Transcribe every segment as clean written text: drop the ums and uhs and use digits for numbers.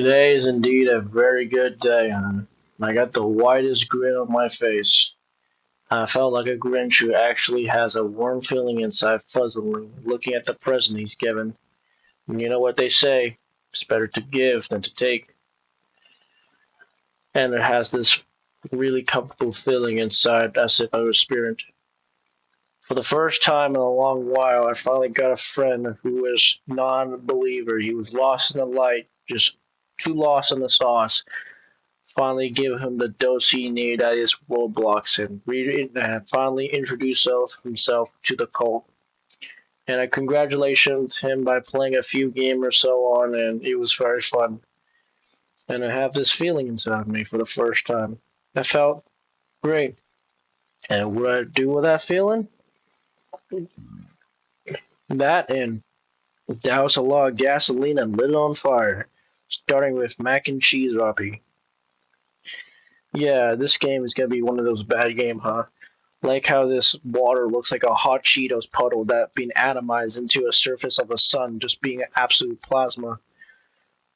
Today is indeed a very good day, hon. I got the widest grin on my face. I felt like a Grinch who actually has a warm feeling inside fuzzling, looking at the present he's given. And you know what they say, it's better to give than to take. And it has this really comfortable feeling inside as if I was spirit. For the first time in a long while, I finally got a friend who was non-believer. He was lost in the light, just too lost in the sauce. Finally give him the dose he needed at his Roblox and finally introduce himself to the cult. And I congratulations him by playing a few games or so on, and it was very fun. And I have this feeling inside me for the first time. I felt great. And what I do with that feeling? That and douse a lot of gasoline and lit it on fire, starting with mac and cheese Obby. Yeah, this game is gonna be one of those bad games, huh? Like how this water looks like a hot Cheetos puddle that being atomized into a surface of the sun, just being absolute plasma.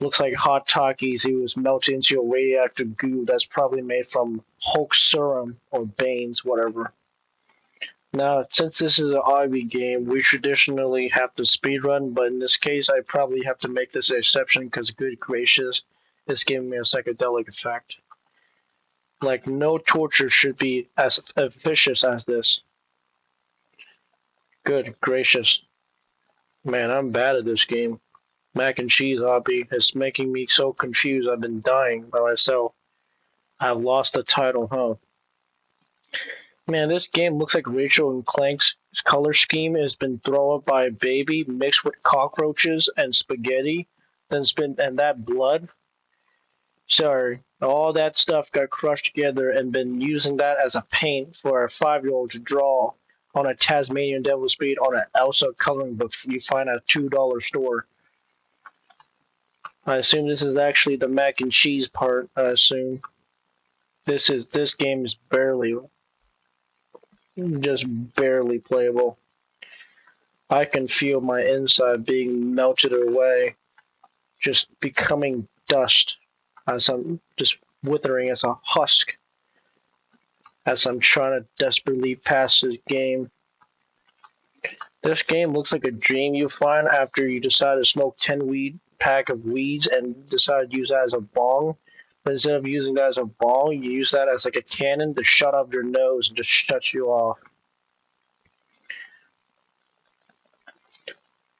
Looks like hot Takis he was melted into a radioactive goo that's probably made from Hulk serum or Bane's, whatever. Now, since this is an Obby game, we traditionally have to speedrun, but in this case, I probably have to make this an exception because, good gracious, it's giving me a psychedelic effect. Like, no torture should be as vicious as this. Good gracious. Man, I'm bad at this game. Mac and cheese Obby is making me so confused I've been dying by myself. I've lost the title, huh? Man, this game looks like Rachel and Clank's color scheme has been thrown up by a baby mixed with cockroaches and spaghetti, and that blood. Sorry, all that stuff got crushed together and been using that as a paint for a 5-year-old to draw on a Tasmanian Devil Speed on an Elsa coloring book you find at a $2 store. I assume this is actually the mac and cheese part. I assume this game is just barely playable. I can feel my inside being melted away, just becoming dust as I'm just withering as a husk as I'm trying to desperately pass this game. This game looks like a dream you find after you decide to smoke 10 pack of weeds and decide to use that as a bong. But instead of using that as a bong, you use that as like a cannon to shut off your nose and just shut you off.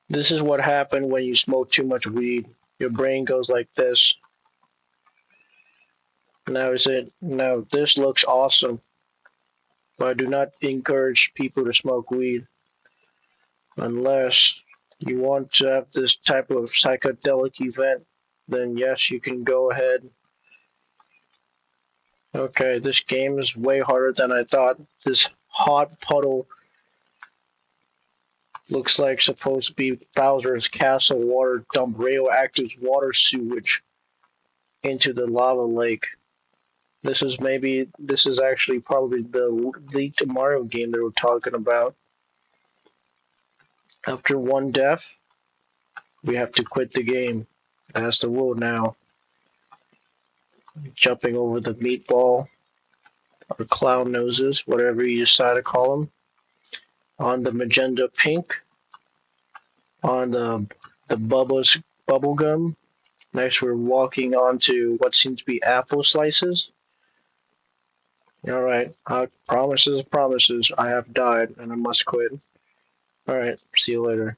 This is what happened when you smoke too much weed. Your brain goes like this. Now this looks awesome, but I do not encourage people to smoke weed unless you want to have this type of psychedelic event. Then yes, you can go ahead. Okay, this game is way harder than I thought. This hot puddle looks like supposed to be Bowser's castle water dump radioactive water sewage into the lava lake. This is actually probably the leaked Mario game they were talking about. After one death, we have to quit the game. That's the rule now. Jumping over the meatball or clown noses, whatever you decide to call them. On the magenta pink. On the bubble gum. Next, we're walking onto what seems to be apple slices. Alright, promises. I have died and I must quit. Alright, see you later.